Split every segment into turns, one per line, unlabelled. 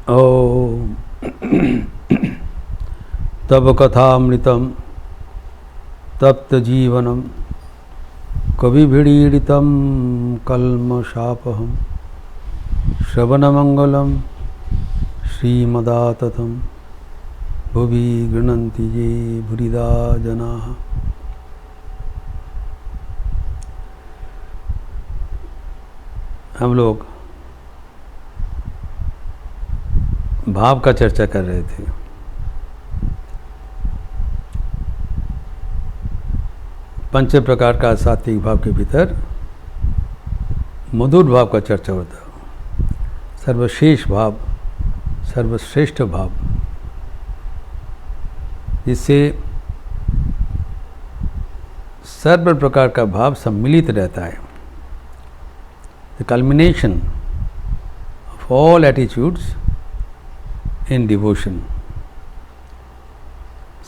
ओम तब कथामृतम तप्त जीवनम कविभिडीडितं कल्मषापहं श्रवणमंगलम श्रीमदाततं भुवि गृह्णन्ति ये भूरिदा जनाः। हम लोग भाव का चर्चा कर रहे थे। पंच प्रकार का सात्विक भाव के भीतर मधुर भाव का चर्चा होता है। सर्वशेष भाव, सर्वश्रेष्ठ भाव, जिससे सर्व प्रकार का भाव सम्मिलित रहता है। The culmination of all attitudes in devotion.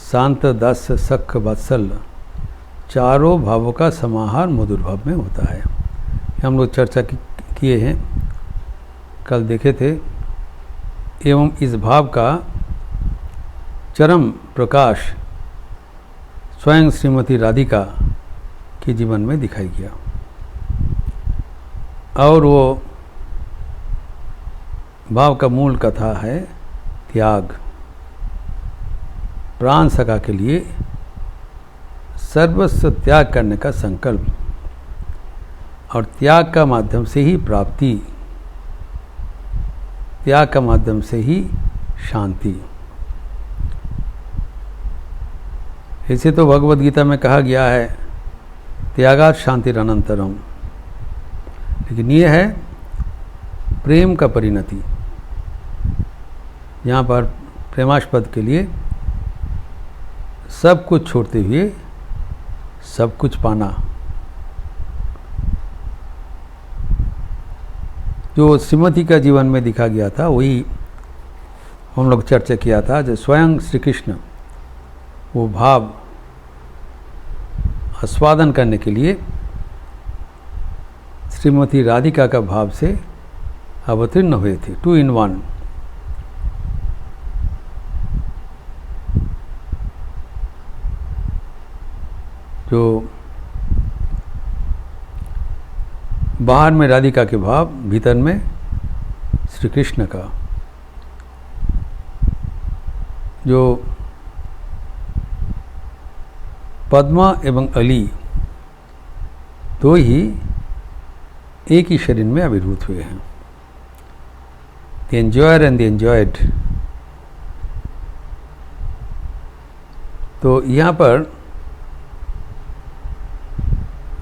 शांत, दास्य, सख, वात्सल्य, चारों भावों का समाहार मधुर भाव में होता है। हम लोग चर्चा किए हैं, कल देखे थे। एवं इस भाव का चरम प्रकाश स्वयं श्रीमती राधिका के जीवन में दिखाई गया, और वो भाव का मूल कथा है त्याग। प्राण सखा के लिए सर्वस्व त्याग करने का संकल्प, और त्याग का माध्यम से ही प्राप्ति, त्याग का माध्यम से ही शांति। इसे तो भगवद गीता में कहा गया है त्यागात् शांतिरनंतरम, लेकिन ये है प्रेम का परिणति। यहाँ पर प्रेमास्पद के लिए सब कुछ छोड़ते हुए सब कुछ पाना, जो श्रीमती का जीवन में दिखा गया था, वही हम लोग चर्चा किया था। जो स्वयं श्री कृष्ण वो भाव आस्वादन करने के लिए श्रीमती राधिका का भाव से अवतीर्ण हुए थे। 2 in 1। जो बाहर में राधिका के भाव, भीतर में श्री कृष्ण का, जो पद्मा एवं अली दो ही एक ही शरीर में आविर्भूत हुए हैं। The enjoyer and the enjoyed. तो यहाँ पर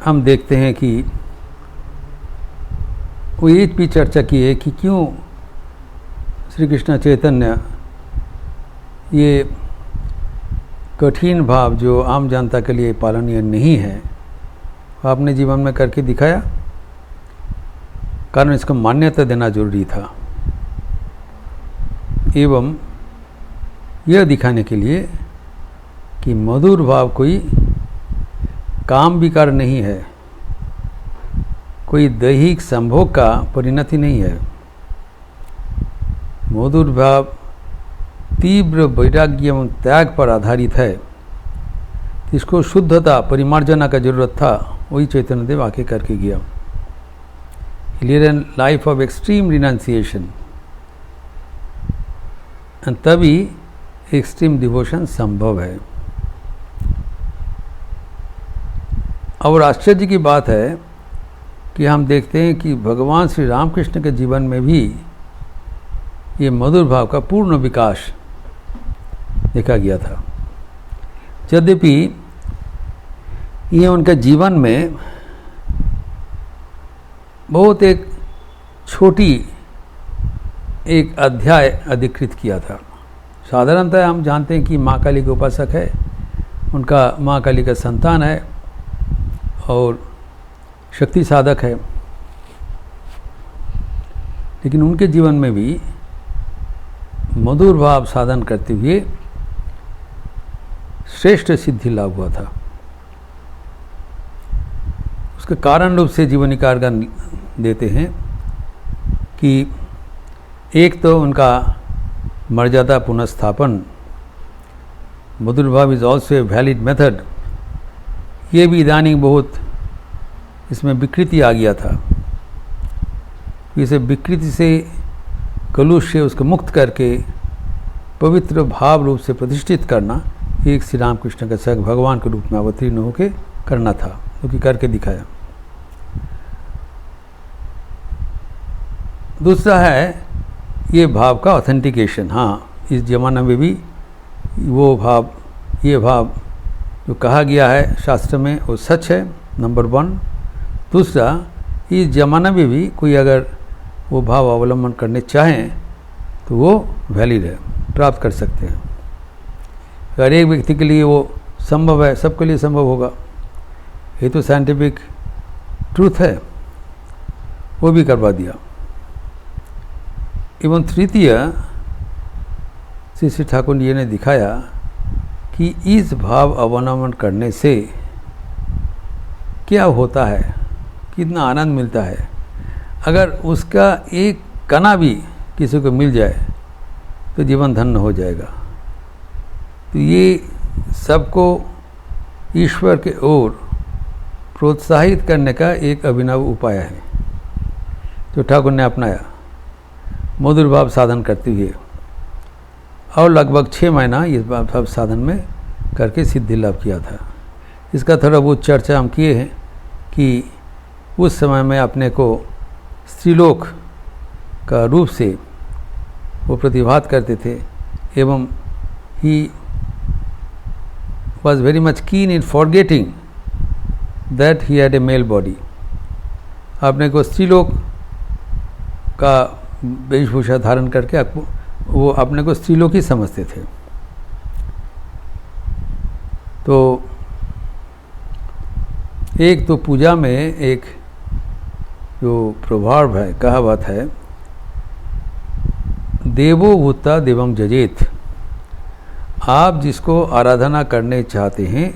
हम देखते हैं कि वो ये भी चर्चा की है कि क्यों श्री कृष्ण चैतन्य ये कठिन भाव जो आम जनता के लिए पालनीय नहीं है, वो अपने जीवन में करके दिखाया। कारण इसको मान्यता देना जरूरी था, एवं यह दिखाने के लिए कि मधुर भाव कोई काम विकार नहीं है, कोई दैहिक संभोग का परिणति नहीं है। मधुर भाव तीव्र वैराग्य एवं त्याग पर आधारित है। इसको शुद्धता, परिमार्जना का जरूरत था, वही चैतन्य देव आके करके गया। He led a life of extreme renunciation, and तभी एक्सट्रीम डिवोशन संभव है। और आश्चर्य की बात है कि हम देखते हैं कि भगवान श्री रामकृष्ण के जीवन में भी ये मधुर भाव का पूर्ण विकास देखा गया था। यद्यपि ये उनके जीवन में बहुत एक छोटी एक अध्याय अधिकृत किया था। साधारणतः हम जानते हैं कि माँ काली के उपासक है, उनका माँ काली का संतान है और शक्ति साधक है, लेकिन उनके जीवन में भी मधुर भाव साधन करते हुए श्रेष्ठ सिद्धि लाभ हुआ था। उसके कारण रूप से जीवनीकारगण देते हैं कि एक तो उनका मर्यादा पुनर्स्थापन, मधुर भाव is also a valid method, ये भी इदानी बहुत इसमें विकृति आ गया था। इसे विकृति से, कलुष से उसको मुक्त करके पवित्र भाव रूप से प्रतिष्ठित करना, एक श्री रामकृष्ण का स्वयं भगवान के रूप में अवतीर्ण होकर करना था, जो कि करके दिखाया। दूसरा है ये भाव का ऑथेंटिकेशन। हाँ, इस जमाने में भी वो भाव, ये भाव जो कहा गया है शास्त्र में वो सच है, नंबर 1। दूसरा, इस जमाने में भी कोई अगर वो भाव अवलंबन करने चाहें तो वो वैलिड है, प्राप्त कर सकते हैं। अगर एक व्यक्ति के लिए वो संभव है, सबके लिए संभव होगा, ये तो साइंटिफिक ट्रूथ है, वो भी करवा दिया। एवं तृतीय, श्री ठाकुर जी ने दिखाया कि इस भाव अवलंबन करने से क्या होता है, कितना आनंद मिलता है। अगर उसका एक कणा भी किसी को मिल जाए तो जीवन धन्य हो जाएगा। तो ये सबको ईश्वर के ओर प्रोत्साहित करने का एक अभिनव उपाय है जो ठाकुर ने अपनाया मधुर भाव साधन करते हुए, और लगभग 6 महीना इस भाव साधन में करके सिद्धि लाभ किया था। इसका थोड़ा बहुत चर्चा हम किए हैं कि उस समय में अपने को स्त्रीलोक का रूप से वो प्रतिभात करते थे, एवं ही was very much keen in forgetting that he had a male body। अपने को स्त्रीलोक का वेशभूषा धारण करके वो अपने को स्त्रीलोक ही समझते थे। तो एक तो पूजा में एक जो प्रभाव है, कहावत है, देवो भूता देवम जजेत। आप जिसको आराधना करने चाहते हैं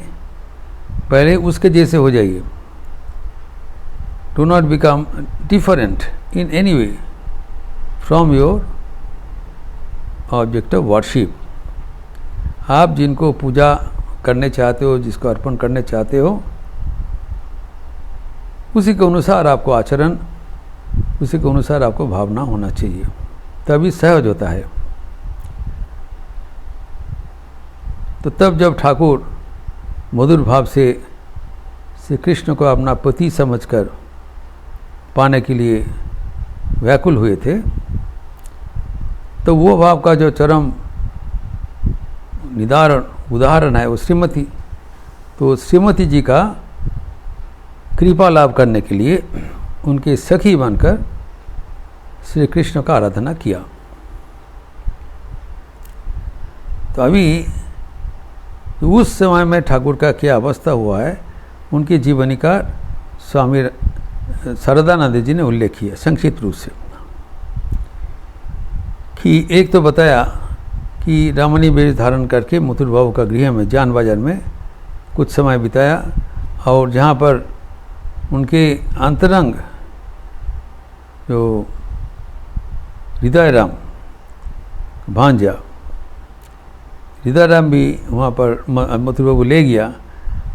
पहले उसके जैसे हो जाइए। Do not become different in any way from your object of worship. आप जिनको पूजा करने चाहते हो, जिसको अर्पण करने चाहते हो, उसी के अनुसार आपको आचरण, उसी के अनुसार आपको भावना होना चाहिए, तभी सहज होता है। तो तब जब ठाकुर मधुर भाव से श्री कृष्ण को अपना पति समझकर पाने के लिए व्याकुल हुए थे, तो वो भाव का जो चरम उदाहरण है वो श्रीमती। तो श्रीमती जी का कृपा लाभ करने के लिए उनके सखी बनकर श्री कृष्ण का आराधना किया। तो अभी उस समय में ठाकुर का क्या अवस्था हुआ है, उनकी जीवनी का स्वामी शारदानंद जी ने उल्लेख किया संक्षिप्त रूप से। कि एक तो बताया कि रामणी वेश धारण करके मथुर बाबू का गृह में जान बाजार में कुछ समय बिताया, और जहाँ पर उनके अंतरंग जो हृदय राम भांजा, हृदय राम भी वहाँ पर मथुर बाबू ले गया,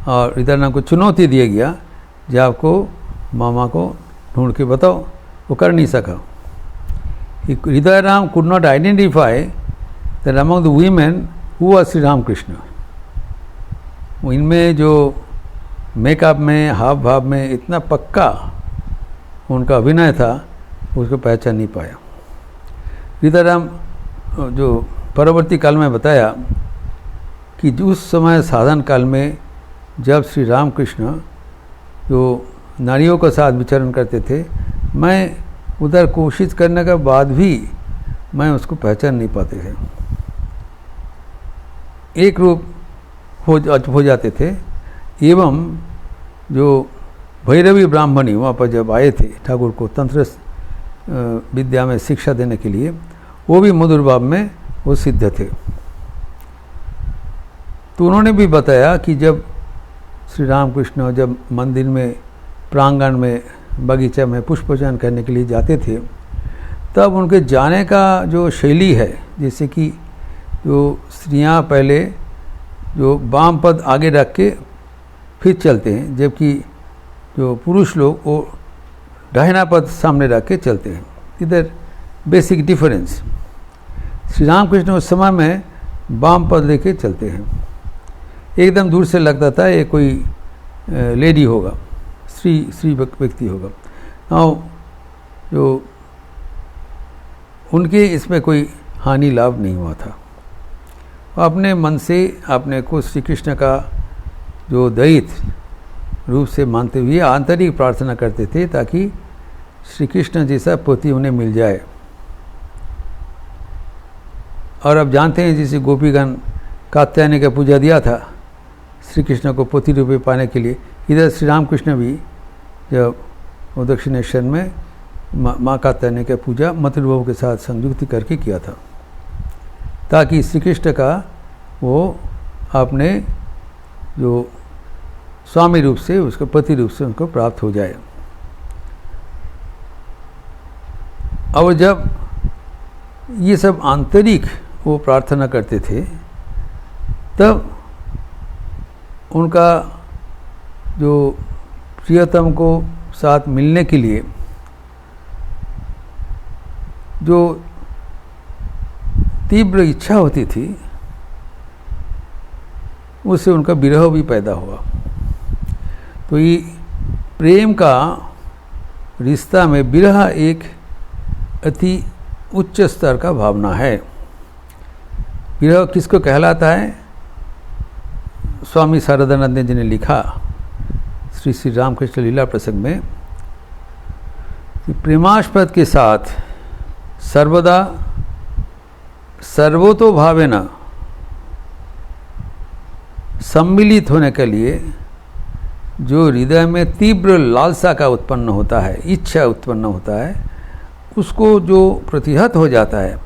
और हृदय राम को चुनौती दिया गया, जब आपको मामा को ढूंढ के बताओ। वो कर नहीं सका। Hriday Ram could not identify that among the women who was Shri Ramakrishna. इनमें जो मेकअप में, हाव भाव में इतना पक्का उनका अभिनय था, उसको पहचान नहीं पाया। हृदय राम जो परवर्ती काल में बताया कि उस समय साधन काल में जब श्री रामकृष्ण जो नारियों के साथ विचरण करते थे, मैं उधर कोशिश करने के बाद भी मैं उसको पहचान नहीं पाते थे, एक रूप हो जाते थे। एवं जो भैरवी ब्राह्मणी वहाँ पर जब आए थे ठाकुर को तंत्र विद्या में शिक्षा देने के लिए, वो भी मधुर भाव में वो सिद्ध थे। तो उन्होंने भी बताया कि जब श्री रामकृष्ण जब मंदिर में, प्रांगण में, बगीचा में पुष्पचयन करने के लिए जाते थे, तब उनके जाने का जो शैली है, जैसे कि जो स्त्रियां पहले जो बाम पद आगे रख के फिर चलते हैं, जबकि जो पुरुष लोग वो दाहिना पद सामने रख के चलते हैं। इधर बेसिक डिफरेंस। श्री रामकृष्ण उस समय में बाम पद लेके चलते हैं। एकदम दूर से लगता था ये कोई लेडी होगा, स्त्री व्यक्ति होगा। और जो उनके इसमें कोई हानि लाभ नहीं हुआ था। अपने मन से अपने को श्री कृष्ण का जो दैत रूप से मानते हुए आंतरिक प्रार्थना करते थे ताकि श्री कृष्ण जैसा पति उन्हें मिल जाए। और अब जानते हैं जैसे गोपीगण कात्यायनी का पूजा दिया था श्री कृष्ण को पति रूप में पाने के लिए, इधर श्री रामकृष्ण भी जब वो दक्षिणेश्वर में माँ कात्यायनी का पूजा मतृभव के साथ संयुक्ति करके किया था, ताकि श्री कृष्ण का वो अपने जो स्वामी रूप से, उसको पति रूप से उनको प्राप्त हो जाए। और जब ये सब आंतरिक वो प्रार्थना करते थे, तब उनका जो प्रियतम को साथ मिलने के लिए जो तीव्र इच्छा होती थी, उससे उनका विरह भी पैदा हुआ। तो ये प्रेम का रिश्ता में विरह एक अति उच्च स्तर का भावना है। विरह किसको कहलाता है? स्वामी शारदानंद जी ने लिखा श्री श्री रामकृष्ण लीला प्रसंग में कि प्रेमास्पद के साथ सर्वदा सर्वतो भावेन सम्मिलित होने के लिए जो हृदय में तीव्र लालसा का उत्पन्न होता है, इच्छा उत्पन्न होता है, उसको जो प्रतिहत हो जाता है,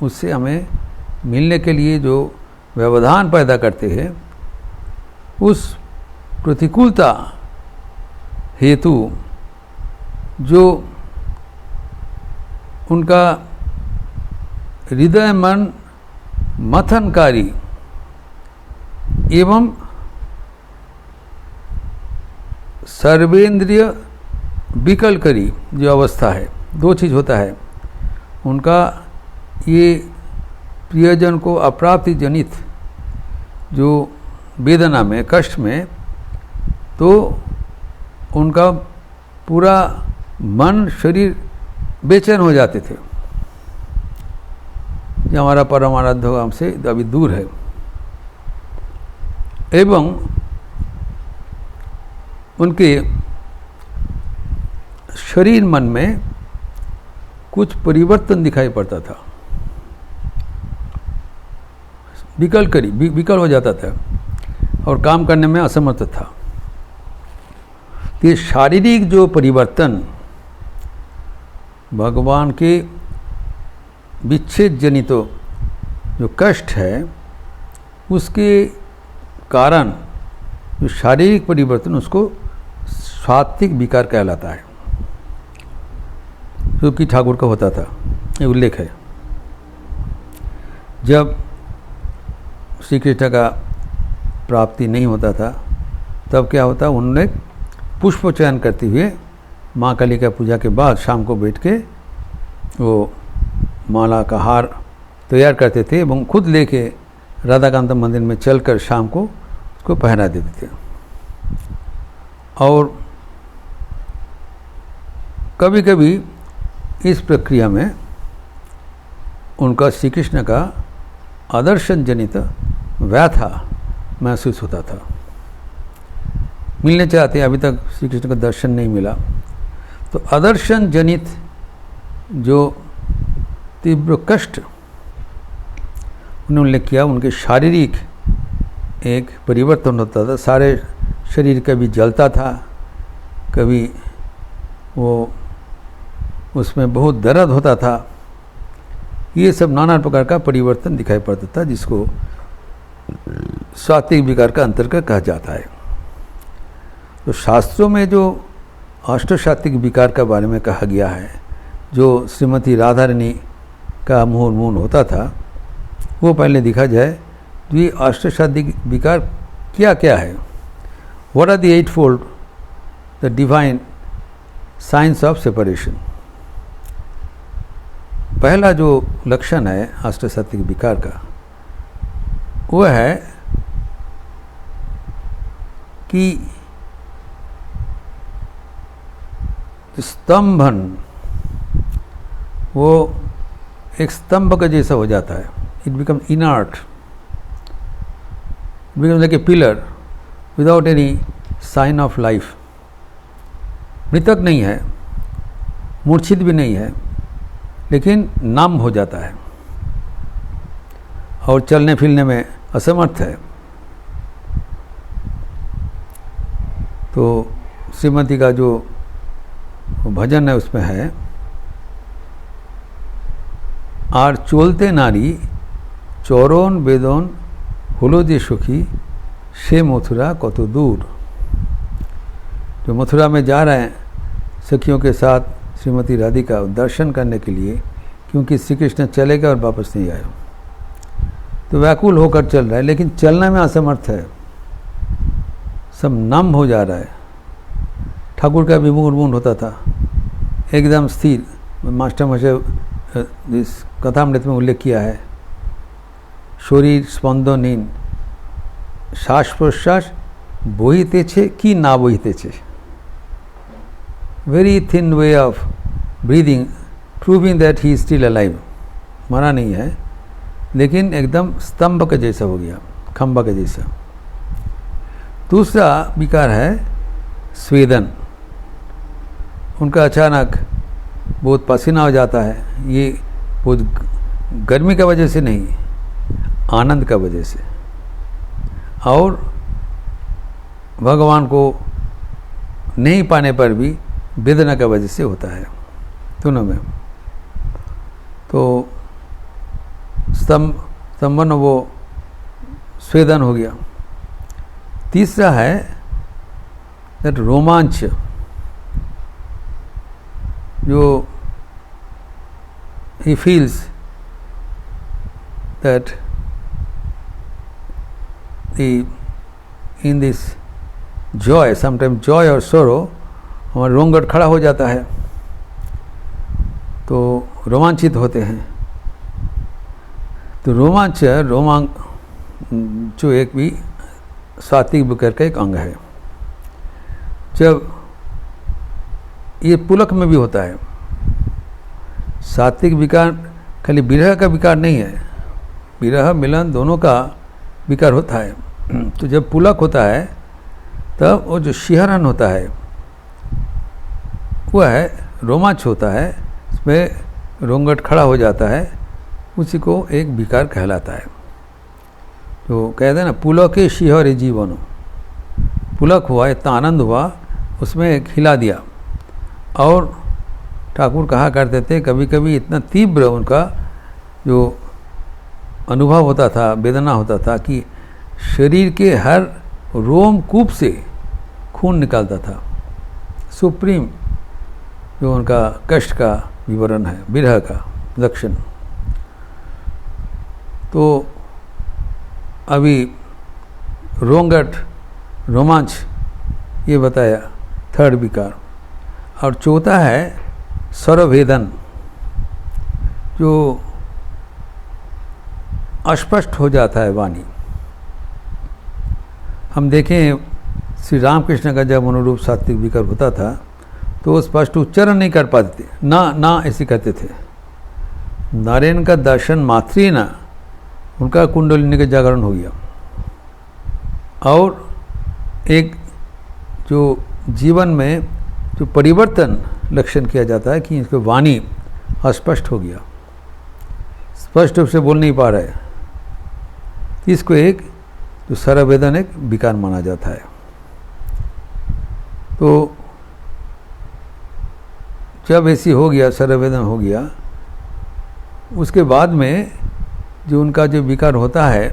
उससे हमें मिलने के लिए जो व्यवधान पैदा करते हैं, उस प्रतिकूलता हेतु जो उनका हृदय मन मथनकारी एवं सर्वेंद्रिय विकलकारी जो अवस्था है, दो चीज़ होता है उनका, ये प्रियजन को अप्राप्ति जनित जो वेदना में, कष्ट में, तो उनका पूरा मन शरीर बेचैन हो जाते थे। जो हमारा परम आराध्य हमसे अभी दूर है, एवं उनके शरीर मन में कुछ परिवर्तन दिखाई पड़ता था, विकल हो जाता था और काम करने में असमर्थ था। ये शारीरिक जो परिवर्तन भगवान के विच्छेद जनित जो कष्ट है, उसके कारण जो शारीरिक परिवर्तन, उसको सात्विक विकार कहलाता है, जो कि ठाकुर का होता था। ये उल्लेख है। जब श्री कृष्ण का प्राप्ति नहीं होता था, तब क्या होता, उन्होंने पुष्प चयन करते हुए माँ काली का पूजा के बाद शाम को बैठ के वो माला का हार तैयार करते थे एवं खुद लेके राधाकांत मंदिर में चलकर शाम को उसको पहना देते थे। और कभी कभी इस प्रक्रिया में उनका श्री कृष्ण का आदर्शन जनित व्यथा महसूस होता था। मिलने चाहते, अभी तक श्री कृष्ण का दर्शन नहीं मिला, तो आदर्शन जनित जो तीव्र कष्ट उन्होंने किया, उनके शारीरिक एक परिवर्तन होता था, सारे शरीर कभी जलता था, कभी वो उसमें बहुत दर्द होता था। ये सब नाना प्रकार का परिवर्तन दिखाई पड़ता था, जिसको सात्विक विकार का अंतर्गत कहा जाता है। तो शास्त्रों में जो अष्टसात्विक विकार के बारे में कहा गया है, जो श्रीमती राधा रानी का मुहूर्मून होता था वो पहले दिखा जाए। ये अष्टसात्विक विकार क्या क्या है? What are the 8-fold the divine science of separation? पहला जो लक्षण है अष्टसात्विक विकार का वो है कि स्तंभन, वो एक स्तंभ का जैसा हो जाता है। It become inert, become like a pillar without any sign of life. मृतक नहीं है, मूर्छित भी नहीं है, लेकिन नम हो जाता है और चलने फिरने में असमर्थ है। तो श्रीमती का जो भजन है उसमें है, আর চলতে नारी चौरोन बेदन हलो जे सुखी से मथुरा कत दूर। जो मथुरा में जा रहे हैं सखियों के साथ श्रीमती राधिका दर्शन करने के लिए, क्योंकि श्री कृष्ण चले गए और वापस नहीं आए, तो व्याकुल होकर चल रहा है, लेकिन चलने में असमर्थ है, सब नम हो जा रहा है। ठाकुर का भी मुहूर्मून होता था एकदम स्थिर। मास्टर मशे इस कथामृत में उल्लेख किया है, शरीर स्पंदनहीन, श्वास प्रश्वास বহিতেছে কি না বহিতেছে, very thin way of breathing, proving that he is still alive। मरा नहीं है, लेकिन एकदम स्तंभ का जैसा हो गया, खंभा का जैसा। दूसरा विकार है स्वेदन। उनका अचानक बहुत पसीना हो जाता है। ये बहुत गर्मी का वजह से नहीं, आनंद का वजह से, और भगवान को नहीं पाने पर भी वेदना का वजह से होता है, दोनों में। तो स्तंभन वो स्वेदन हो गया। तीसरा है दैट रोमांच, जो he feels that in this joy, sometimes joy or sorrow, हमारा रोंगट खड़ा हो जाता है, तो रोमांचित होते हैं। तो रोमांच जो एक भी सात्विक विकार का एक अंग है। जब ये पुलक में भी होता है, सात्विक विकार खाली विरह का विकार नहीं है, विरह मिलन दोनों का विकार होता है। तो जब पुलक होता है तब वो जो शिहरण होता है वह है रोमांच होता है, इसमें रोंगट खड़ा हो जाता है, उसी को एक विकार कहलाता है। तो कहते हैं ना, पुलके शिहरे जीवन, पुलक हुआ, इतना आनंद हुआ, उसमें खिला दिया। और ठाकुर कहा करते थे, कभी कभी इतना तीव्र उनका जो अनुभव होता था, वेदना होता था, कि शरीर के हर रोमकूप से खून निकालता था। सुप्रीम जो उनका कष्ट का विवरण है, विरह का लक्षण। तो अभी रोंगट, रोमांच, ये बताया थर्ड विकार। और चौथा है स्वरभेदन, जो अस्पष्ट हो जाता है वाणी। हम देखें श्री रामकृष्ण का जब अनुरूप सात्विक विकार होता था तो स्पष्ट उच्चारण नहीं कर पाते थे, ना ऐसे कहते थे। नारायण का दर्शन मात्र ही ना, उनका कुंडलिनी का जागरण हो गया। और एक जो जीवन में जो परिवर्तन लक्षण किया जाता है कि इसको वाणी अस्पष्ट हो गया, स्पष्ट रूप से बोल नहीं पा रहे, इसको एक जो स्वरभेदन एक विकार माना जाता है। तो जब ऐसी हो गया, स्वरभेदन हो गया, उसके बाद में जो उनका जो विकार होता है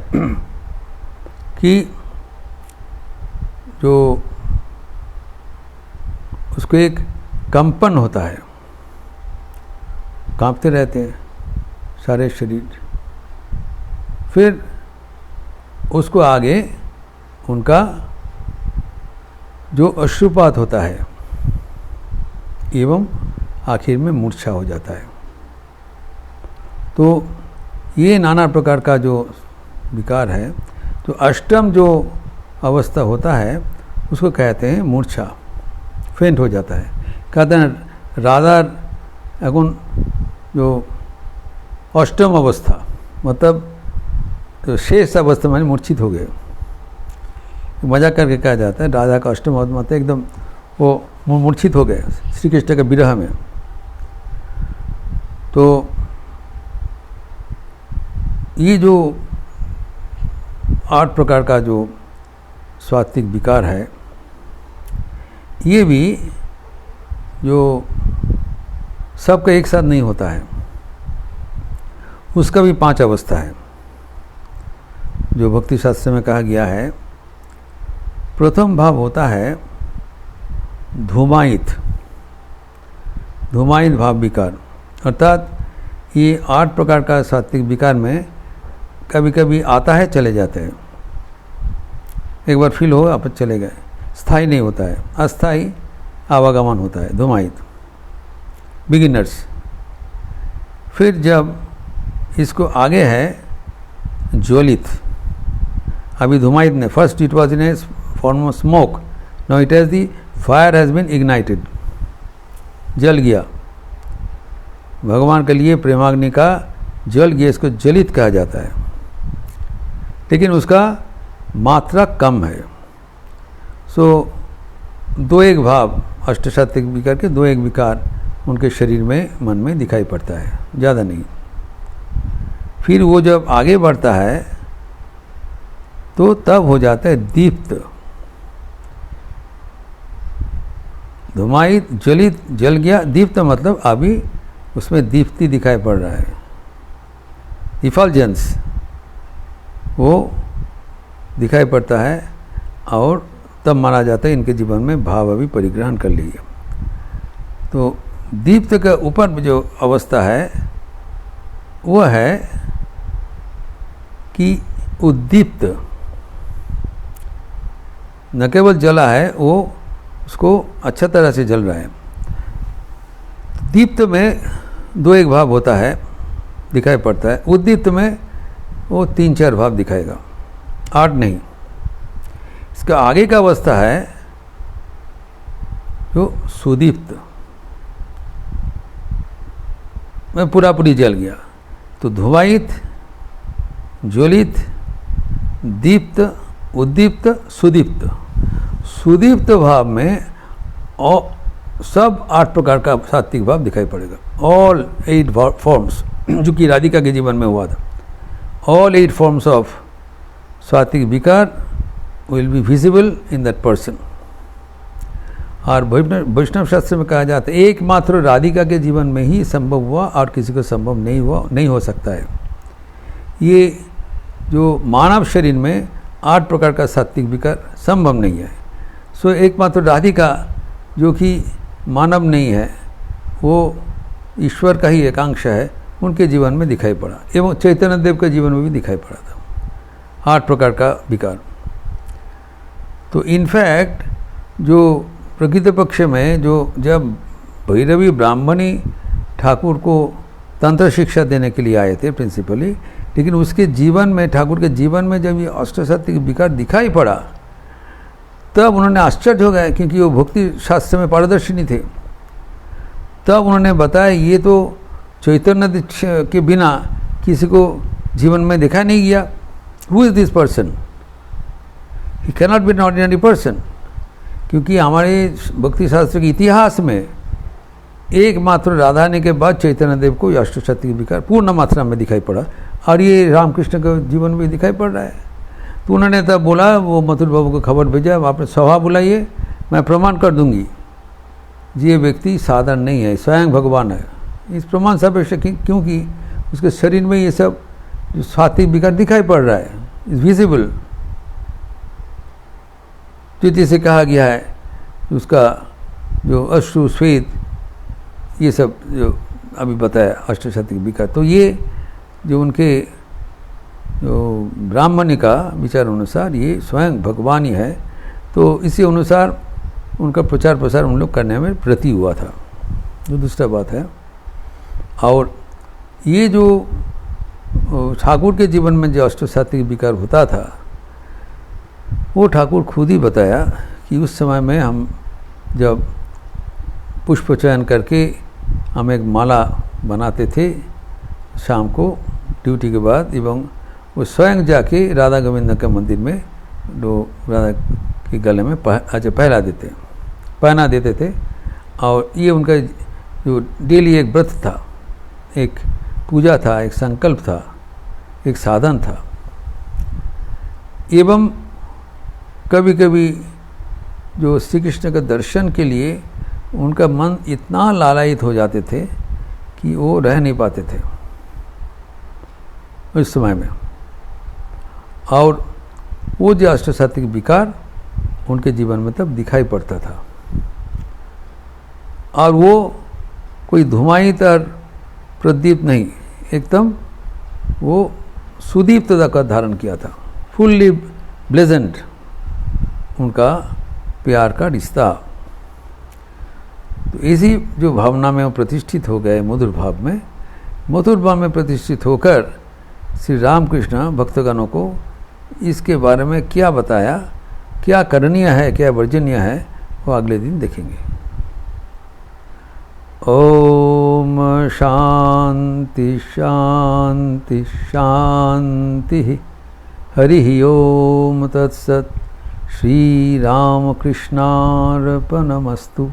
कि जो उसको एक कंपन होता है, कांपते रहते हैं सारे शरीर। फिर उसको आगे उनका जो अश्रुपात होता है एवं आखिर में मूर्छा हो जाता है। तो ये नाना प्रकार का जो विकार है, तो अष्टम जो अवस्था होता है उसको कहते हैं मूर्छा, फेंट हो जाता है। कहते हैं राधार এখন जो अष्टम अवस्था मतलब तो शेष अवस्था में मूर्छित हो गए। मजाक करके कहा जाता है राधा का अष्टम अवस्था मतलब एकदम वो मूर्छित हो गए श्री कृष्ण के विरह में। तो ये जो 8 प्रकार का जो स्वात्विक विकार है, ये भी जो सबका एक साथ नहीं होता है, उसका भी 5 अवस्था है जो भक्ति शास्त्र में कहा गया है। प्रथम भाव होता है धूमायित भाव विकार, अर्थात ये 8 प्रकार का सात्विक विकार में कभी कभी आता है चले जाते हैं, एक बार फील हो आप चले गए, स्थायी नहीं होता है, अस्थायी आवागमन होता है धूमायित बिगिनर्स। फिर जब इसको आगे है ज्वलित, अभी धूमायित ने first it was in a form of smoke, now it has the fire has been ignited, जल गया, भगवान के लिए प्रेमाग्नि का जल गया, इसको जलित कहा जाता है, लेकिन उसका मात्रा कम है। सो 2-1 भाव अष्टसात्विक विकार के 2-1 विकार उनके शरीर में मन में दिखाई पड़ता है, ज़्यादा नहीं। फिर वो जब आगे बढ़ता है तो तब हो जाता है दीप्त, धुमायित जलित जल गया, दीप्त मतलब अभी उसमें दीप्ति दिखाई पड़ रहा है, इफल्जेंस वो दिखाई पड़ता है, और तब माना जाता है इनके जीवन में भाव अभी परिग्रहण कर लिया। तो दीप्त के ऊपर जो अवस्था है वह है कि उद्दीप्त, न केवल जला है वो उसको अच्छा तरह से जल रहा है। दीप्त में 2-1 भाव होता है दिखाई पड़ता है, उद्दीप्त में वो 3-4 भाव दिखाएगा, 8 नहीं। इसका आगे का अवस्था है जो सुदीप्त में पूरी जल गया। तो धुमायित, ज्वलित, दीप्त, उद्दीप्त, सुदीप्त। सुदीप्त भाव में और सब 8 प्रकार का सात्विक भाव दिखाई पड़ेगा, ऑल 8 फॉर्म्स, जो कि राधिका के जीवन में हुआ था। ऑल 8 फॉर्म्स ऑफ सात्विक विकार will be visible in that person. और वैष्णव शास्त्र में कहा जाता है एकमात्र राधिका के जीवन में ही संभव हुआ और किसी को संभव नहीं हो सकता है। ये जो मानव शरीर में 8 प्रकार का सात्विक विकार संभव नहीं है। सो एकमात्र राधिका जो कि मानव नहीं है, वो ईश्वर का ही एकांश है, उनके जीवन में दिखाई पड़ा, एवं चैतन्य देव के जीवन में भी दिखाई पड़ा था 8 प्रकार का विकार। तो इनफैक्ट जो प्रकृत पक्ष में जो जब भैरवी ब्राह्मणी ठाकुर को तंत्र शिक्षा देने के लिए आए थे प्रिंसिपली, लेकिन उसके जीवन में, ठाकुर के जीवन में जब ये अष्टसात्विक विकार दिखाई पड़ा तब उन्होंने आश्चर्य हो गए, क्योंकि वो भक्ति शास्त्र में पारदर्शिनी थे। तब उन्होंने बताया ये तो चैतन्य के बिना किसी को जीवन में देखा नहीं गया। Who is this person? He cannot be an ordinary person, क्योंकि हमारे भक्ति शास्त्र के इतिहास में एकमात्र राधारानी के बाद चैतन्य देव को अष्टसात्विक विकार पूर्ण मात्रा में दिखाई पड़ा, और ये रामकृष्ण के जीवन में दिखाई पड़ रहा है। तो उन्होंने तब बोला, वो मथुर बाबू को खबर भेजा, आपने सभा बुलाइए, मैं प्रमाण कर दूंगी ये व्यक्ति साधारण नहीं है, स्वयं भगवान है। इस प्रमाण से अपेक्षा क्योंकि उसके शरीर में ये सब जो सात्विक विकार दिखाई पड़ रहा है, इज विजिबल। ज्योति से कहा गया है उसका जो अश्रु, श्वेत, ये सब जो अभी बताया अष्टशती विकार। तो ये जो उनके जो ब्राह्मण का विचार अनुसार ये स्वयं भगवान ही है, तो इसी अनुसार उनका प्रचार प्रसार हम लोग करने में प्रति हुआ था, जो दूसरा बात है। और ये जो ठाकुर के जीवन में जो अष्टसात्विक विकार होता था, वो ठाकुर खुद ही बताया कि उस समय में हम जब पुष्प चयन करके हम एक माला बनाते थे शाम को ड्यूटी के बाद, एवं वो स्वयं जाके राधा गोविंद के मंदिर में जो राधा के गले में पहना देते थे। और ये उनका जो डेली एक व्रत था, एक पूजा था, एक संकल्प था, एक साधन था। एवं कभी कभी जो श्री कृष्ण के दर्शन के लिए उनका मन इतना लालायित हो जाते थे कि वो रह नहीं पाते थे उस समय में। और वो जो अष्टसात्विक विकार उनके जीवन में तब दिखाई पड़ता था, और वो कोई धुमाईतर प्रदीप नहीं, एकदम वो सुदीप्तता का धारण किया था, फुल्ली ब्लेजेंट उनका प्यार का रिश्ता। तो इसी जो भावना में वो प्रतिष्ठित हो गए, मधुर भाव में प्रतिष्ठित होकर श्री रामकृष्ण भक्तगणों को इसके बारे में क्या बताया, क्या करणीय है, क्या वर्जनीय है, वो अगले दिन देखेंगे। ओम शांति शांति शांति। हरि ओम तत्सत। श्री राम कृष्णार्पणमस्तु।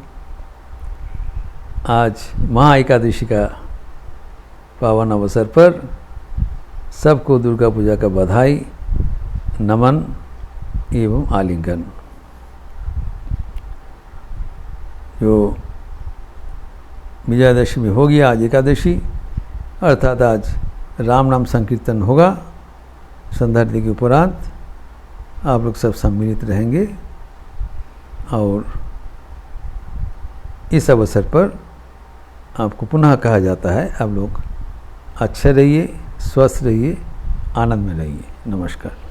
आज महा एकादशी का पावन अवसर पर सबको दुर्गा पूजा का बधाई, नमन एवं आलिंगन। जो विजयादशमी होगी, आज एकादशी, अर्थात आज राम नाम संकीर्तन होगा संध्या आरती के उपरांत। आप लोग सब सम्मिलित रहेंगे और इस अवसर पर आपको पुनः कहा जाता है, आप लोग अच्छे रहिए, स्वस्थ रहिए, आनंद में रहिए। नमस्कार।